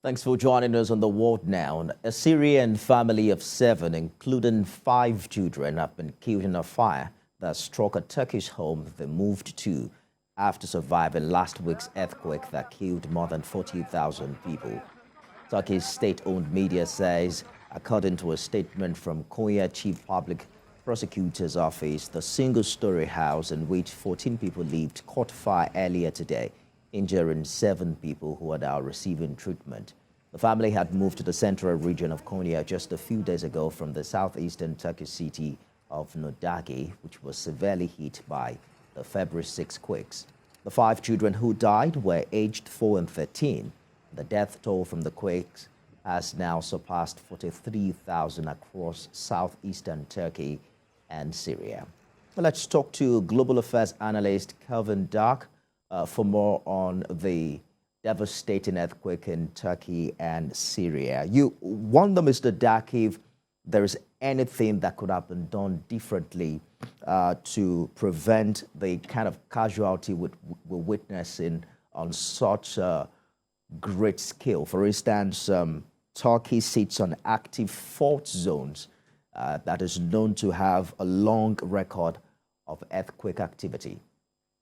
Thanks for joining us on The World Now. A Syrian family of 7, including 5 children, have been killed in a fire that struck a Turkish home they moved to after surviving last week's earthquake that killed more than 40,000 people. Turkey's state-owned media says, according to a statement from Konya Chief Public Prosecutor's office, the single-story house in which 14 people lived caught fire earlier today, injuring 7 people who are now receiving treatment. The family had moved to the central region of Konya just a few days ago from the southeastern Turkish city of Nurdagi, which was severely hit by the February 6 quakes. The 5 children who died were aged 4 and 13. The death toll from the quakes has now surpassed 43,000 across southeastern Turkey and Syria. Well, let's talk to global affairs analyst Kelvin Dark for more on the devastating earthquake in Turkey and Syria. You wonder, Mr. Dark, if there is anything that could have been done differently to prevent the kind of casualty we're witnessing on such a great scale. For instance, Turkey sits on active fault zones that is known to have a long record of earthquake activity.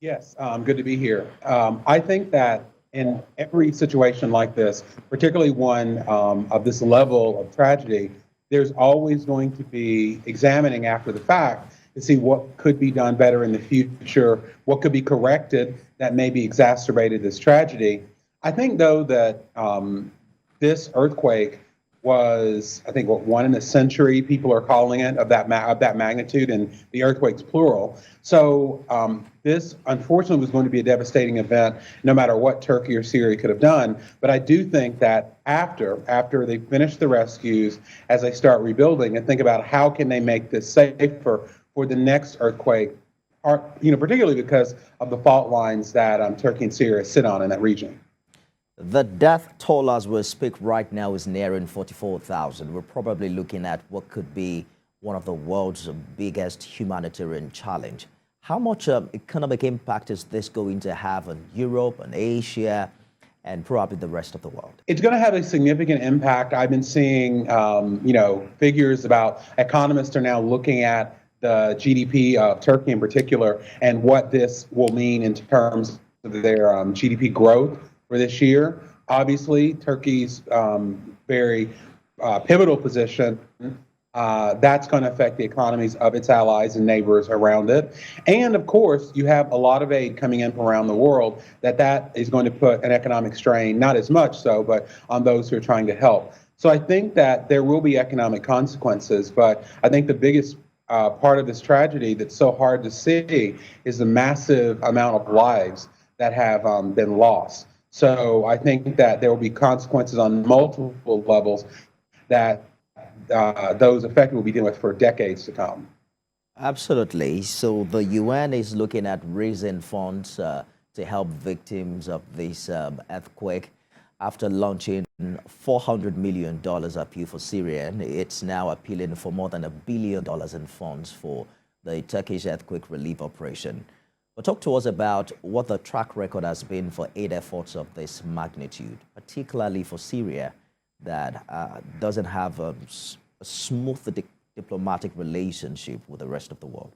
Yes, good to be here. I think that in every situation like this, particularly one of this level of tragedy, there's always going to be examining after the fact to see what could be done better in the future, what could be corrected that maybe exacerbated this tragedy. I think, though, that this earthquake was, I think, what, one in a century, people are calling it, of that magnitude, and the earthquake's plural. So this, unfortunately, was going to be a devastating event, no matter what Turkey or Syria could have done. But I do think that after they finish the rescues, as they start rebuilding, and think about how can they make this safer for the next earthquake, particularly because of the fault lines that Turkey and Syria sit on in that region. The death toll as we speak right now is nearing 44,000. We're probably looking at what could be one of the world's biggest humanitarian challenge. How much economic impact is this going to have on Europe and Asia and probably the rest of the world? It's going to have a significant impact. I've been seeing, figures about economists are now looking at the GDP of Turkey in particular and what this will mean in terms of their GDP growth for this year. Obviously, Turkey's very pivotal position, that's going to affect the economies of its allies and neighbors around it. And of course, you have a lot of aid coming in from around the world that is going to put an economic strain, not as much so, but on those who are trying to help. So I think that there will be economic consequences, but I think the biggest part of this tragedy that's so hard to see is the massive amount of lives that have been lost. So I think that there will be consequences on multiple levels that those affected will be dealing with for decades to come. Absolutely. So the UN is looking at raising funds to help victims of this earthquake. After launching $400 million appeal for Syria, it's now appealing for more than $1 billion in funds for the Turkish earthquake relief operation. But talk to us about what the track record has been for aid efforts of this magnitude, particularly for Syria that doesn't have a smooth diplomatic relationship with the rest of the world.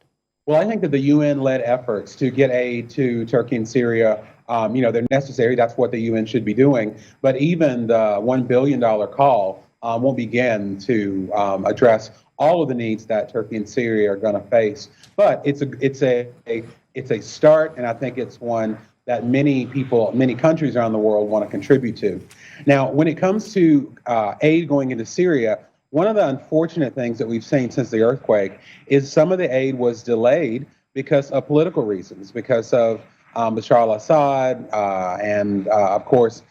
Well, I think that the UN-led efforts to get aid to Turkey and Syria, they're necessary. That's what the UN should be doing. But even the $1 billion call won't begin to address all of the needs that Turkey and Syria are going to face. But it's a start, and I think it's one that many people, many countries around the world want to contribute to. Now, when it comes to aid going into Syria, one of the unfortunate things that we've seen since the earthquake is some of the aid was delayed because of political reasons, because of Bashar al-Assad and, of course,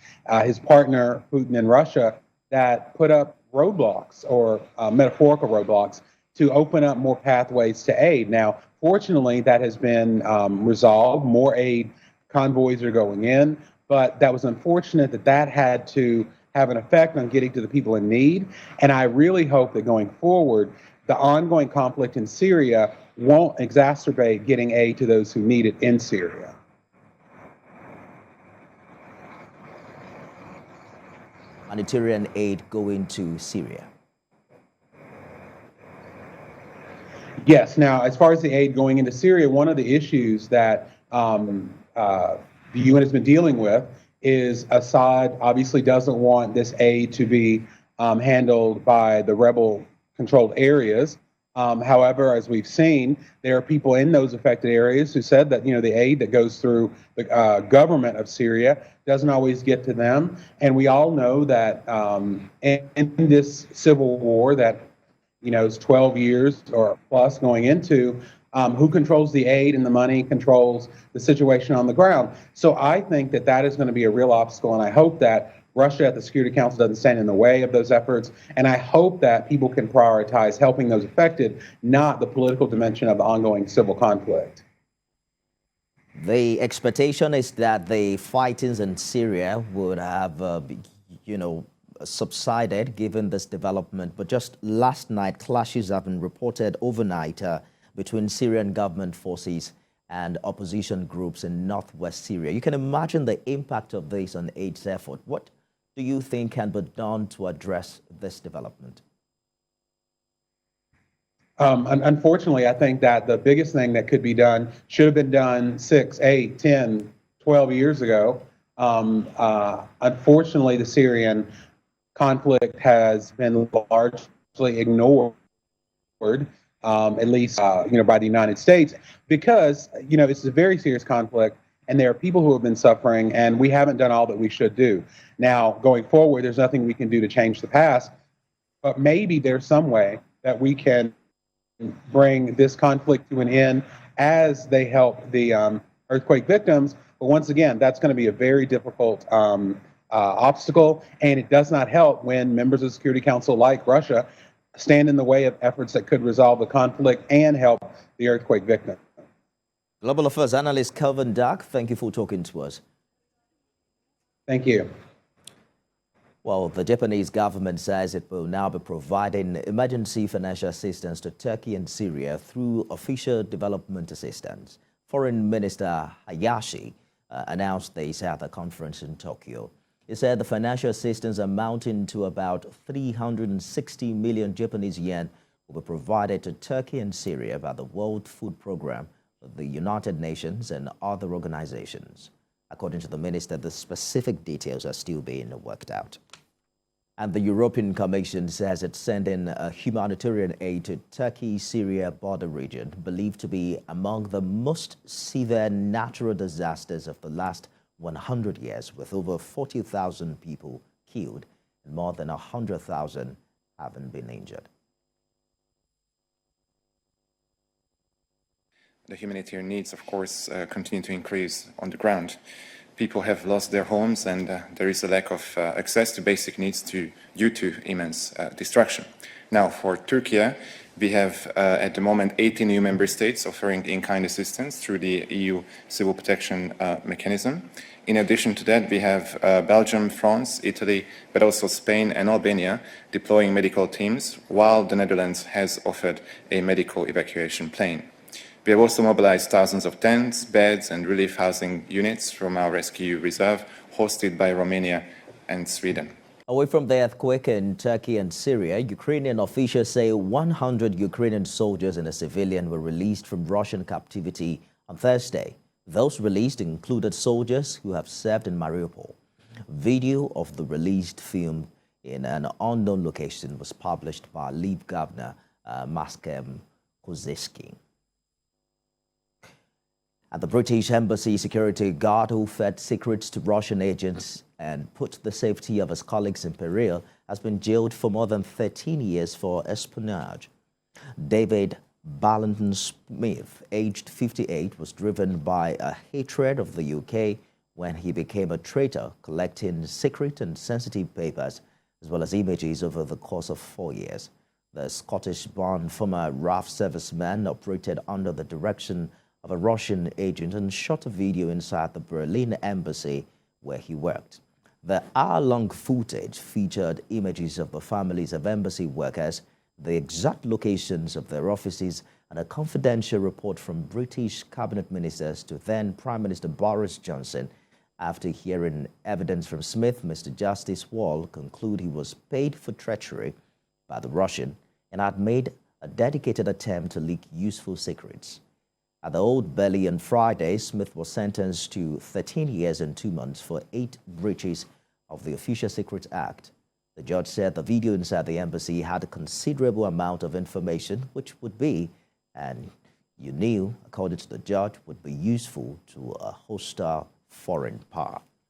his partner, Putin in Russia, that put up roadblocks or metaphorical roadblocks to open up more pathways to aid. Now, fortunately, that has been resolved. More aid convoys are going in, but that was unfortunate that had to have an effect on getting to the people in need. And I really hope that going forward, the ongoing conflict in Syria won't exacerbate getting aid to those who need it in Syria. humanitarian aid going to Syria? Yes. Now, as far as the aid going into Syria, one of the issues that the UN has been dealing with is Assad obviously doesn't want this aid to be handled by the rebel-controlled areas. However, as we've seen, there are people in those affected areas who said that the aid that goes through the government of Syria doesn't always get to them. And we all know that in this civil war that is 12 years or plus going into, who controls the aid and the money controls the situation on the ground. So I think that that is going to be a real obstacle, and I hope that Russia at the Security Council doesn't stand in the way of those efforts, and I hope that people can prioritize helping those affected, not the political dimension of the ongoing civil conflict. The expectation is that the fightings in Syria would have, subsided given this development. But just last night, clashes have been reported overnight between Syrian government forces and opposition groups in northwest Syria. You can imagine the impact of this on aid's effort. What do you think can be done to address this development? Unfortunately, I think that the biggest thing that could be done should have been done 6, 8, 10, 12 years ago. Unfortunately, the Syrian conflict has been largely ignored, at least by the United States, because it's a very serious conflict, and there are people who have been suffering, and we haven't done all that we should do. Now, going forward, there's nothing we can do to change the past, but maybe there's some way that we can bring this conflict to an end as they help the earthquake victims. But once again, that's going to be a very difficult obstacle, and it does not help when members of the Security Council like Russia stand in the way of efforts that could resolve the conflict and help the earthquake victims. Global Affairs analyst Kelvin Dark, thank you for talking to us. Thank you. Well, the Japanese government says it will now be providing emergency financial assistance to Turkey and Syria through official development assistance. Foreign Minister Hayashi announced this at a conference in Tokyo. He said the financial assistance amounting to about 360 million Japanese yen will be provided to Turkey and Syria by the World Food Programme, the United Nations, and other organizations. According to the minister, the specific details are still being worked out. And the European Commission says it's sending humanitarian aid to Turkey-Syria border region, believed to be among the most severe natural disasters of the last 100 years, with over 40,000 people killed and more than 100,000 having been injured. The humanitarian needs, of course, continue to increase on the ground. People have lost their homes, and there is a lack of access to basic needs due to immense destruction. Now, for Turkey, we have at the moment 18 new member states offering in-kind assistance through the EU Civil Protection Mechanism. In addition to that, we have Belgium, France, Italy, but also Spain and Albania deploying medical teams, while the Netherlands has offered a medical evacuation plane. We have also mobilized thousands of tents, beds, and relief housing units from our rescue reserve, hosted by Romania and Sweden. Away from the earthquake in Turkey and Syria, Ukrainian officials say 100 Ukrainian soldiers and a civilian were released from Russian captivity on Thursday. Those released included soldiers who have served in Mariupol. Video of the released film in an unknown location was published by Lviv Governor Maskem Kozyski. At the British Embassy security guard who fed secrets to Russian agents and put the safety of his colleagues in peril has been jailed for more than 13 years for espionage. David Ballington Smith, aged 58, was driven by a hatred of the UK when he became a traitor, collecting secret and sensitive papers as well as images over the course of 4 years. The Scottish-born former RAF serviceman operated under the direction of a Russian agent and shot a video inside the Berlin embassy where he worked. The hour-long footage featured images of the families of embassy workers, the exact locations of their offices, and a confidential report from British cabinet ministers to then Prime Minister Boris Johnson After hearing evidence from Smith, Mr. Justice Wall concluded he was paid for treachery by the Russian and had made a dedicated attempt to leak useful secrets. At the Old Bailey on Friday, Smith was sentenced to 13 years and 2 months for 8 breaches of the Official Secrets Act. The judge said the video inside the embassy had a considerable amount of information which would be, and you knew, according to the judge, would be useful to a hostile foreign power.